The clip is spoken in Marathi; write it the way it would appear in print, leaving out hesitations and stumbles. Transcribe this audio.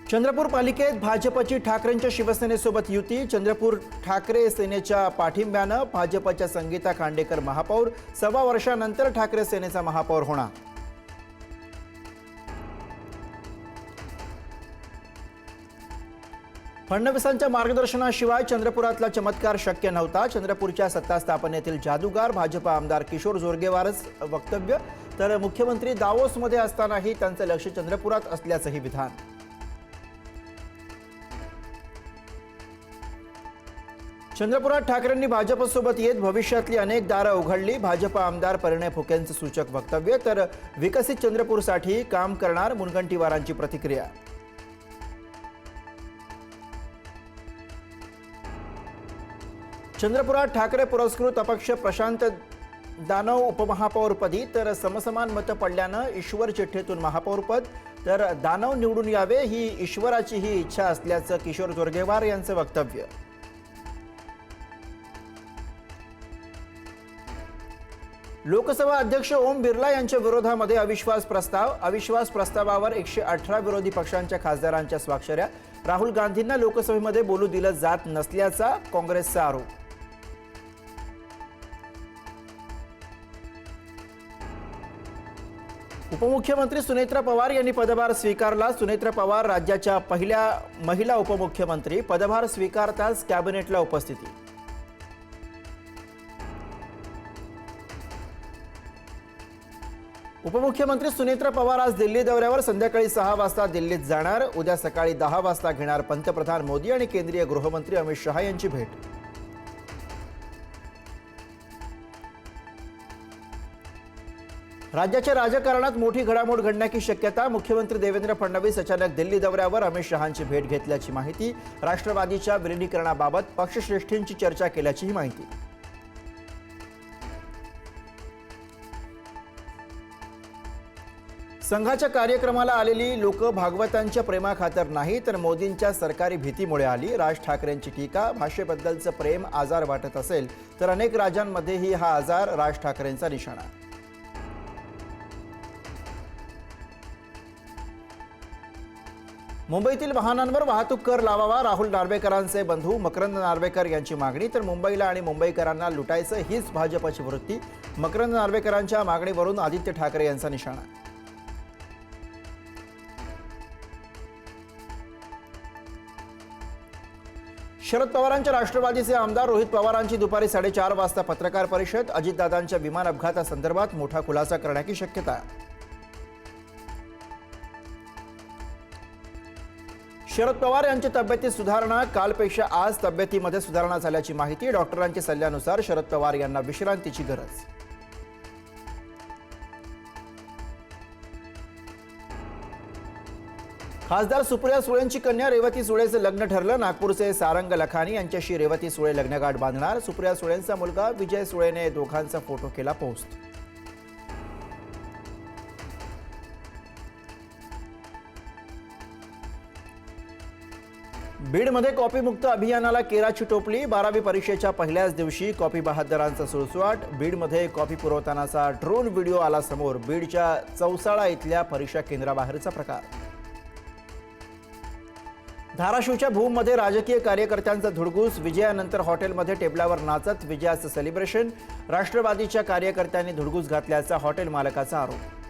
चंद्रपूर पालिकेत भाजपची ठाकरेंच्या शिवसेनेसोबत युती। चंद्रपूर ठाकरे सेनेच्या पाठिंब्यानं भाजपच्या संगीता खांडेकर महापौर। 6 वर्षांनंतर ठाकरे सेनेचा महापौर होणार। फडणवीसांच्या मार्गदर्शनाशिवाय चंद्रपुरातला चमत्कार शक्य नव्हता। चंद्रपूरच्या सत्ता स्थापनेतील जादूगार भाजप आमदार किशोर जोरगेवारच वक्तव्य। तर मुख्यमंत्री दावोसमध्ये असतानाही त्यांचं लक्ष चंद्रपुरात असल्याचंही विधान। चंद्रपुरात ठाकरेंनी भाजपसोबत येत भविष्यातली अनेक दारं उघडली। भाजप आमदार परिणय फुकेंचं सूचक वक्तव्य। तर विकसित चंद्रपूरसाठी काम करणार, मुनगंटीवारांची प्रतिक्रिया। चंद्रपुरात ठाकरे पुरस्कृत अपक्ष प्रशांत दानव उपमहापौरपदी। तर समसमान मतं पडल्यानं ईश्वर चिठ्ठीतून महापौरपद। तर दानव निवडून यावे ही ईश्वराची ही इच्छा असल्याचं किशोर जोरगेवार यांचं वक्तव्य। लोकसभा अध्यक्ष ओम बिर्ला यांच्या विरोधामध्ये अविश्वास प्रस्ताव। अविश्वास प्रस्तावावर 118 विरोधी पक्षांच्या खासदारांच्या स्वाक्षऱ्या। राहुल गांधींना लोकसभेमध्ये बोलू दिलं जात नसल्याचा काँग्रेसचा आरोप। उपमुख्यमंत्री सुनेत्रा पवार यांनी पदभार स्वीकारला। सुनेत्रा पवार राज्याच्या पहिल्या महिला उपमुख्यमंत्री। पदभार स्वीकारताच कॅबिनेटला उपस्थिती। उपमुख्यमंत्री सुनेत्रा पवार आज दिल्ली दौऱ्यावर। संध्याकाळी 6 वाजता दिल्लीत जाणार। उद्या सकाळी 10 वाजता घेणार पंतप्रधान मोदी आणि केंद्रीय गृहमंत्री अमित शहा यांची भेट। राज्याच्या राजकारणात मोठी घडामोड घडण्याची शक्यता। मुख्यमंत्री देवेंद्र फडणवीस अचानक दिल्ली दौऱ्यावर। अमित शहांची भेट घेतल्याची माहिती। राष्ट्रवादीच्या विलिनीकरणाबाबत पक्षश्रेष्ठींची चर्चा केल्याचीही माहिती। संघाच्या कार्यक्रमाला आलेली लोक भागवतांच्या प्रेमाखातर नाही तर मोदींच्या सरकारी भीतीमुळे आली। राज ठाकरेंची टीका। भाषेबद्दलचं प्रेम आजार वाटत असेल तर अनेक राज्यांमध्येही हा आजार राज ठाकरेंचा निशाणा। मुंबईतील वाहनांवर वाहतूक कर लावावा, राहुल नार्वेकरांचे बंधू मकरंद नार्वेकर यांची मागणी। तर मुंबईला आणि मुंबईकरांना लुटायचं हीच भाजपची वृत्ती। मकरंद नार्वेकरांच्या मागणीवरून आदित्य ठाकरे यांचा निशाणा। शरद पवारांच्या राष्ट्रवादीचे आमदार रोहित पवारांची दुपारी 4:30 वाजता पत्रकार परिषद। अजितदादांच्या विमान अपघातासंदर्भात मोठा खुलासा करण्याची शक्यता। शरद पवार यांच्या तब्येतीत सुधारणा। कालपेक्षा आज तब्येतीमध्ये सुधारणा झाल्याची माहिती। डॉक्टरांच्या सल्ल्यानुसार शरद पवार यांना विश्रांतीची गरज। खासदार सुप्रिया सुळेंची कन्या रेवती सुळेचं लग्न ठरलं। नागपूरचे सारंग लखानी यांच्याशी रेवती सुळे लग्नगाठ बांधणार। सुप्रिया सुळेंचा मुलगा विजय सुळेने दोघांचा फोटो केला पोस्ट। बीडमध्ये कॉपीमुक्त अभियानाला केराची टोपली। 12वी परीक्षेच्या पहिल्याच दिवशी कॉपी बहादरांचा सुळसुळाट। बीडमध्ये कॉपी पुरवतानाचा ड्रोन व्हिडिओ आला समोर। बीडच्या चौसाळा इथल्या परीक्षा केंद्राबाहेरचा प्रकार। धाराशिवच्या भूममध्ये राजकीय कार्यकर्त्यांचा धुडगूस। विजयानंतर हॉटेलमध्ये टेबलावर नाचत विजयाचं सेलिब्रेशन। राष्ट्रवादीच्या कार्यकर्त्यांनी धुडगूस घातल्याचा हॉटेल मालकाचा आरोप।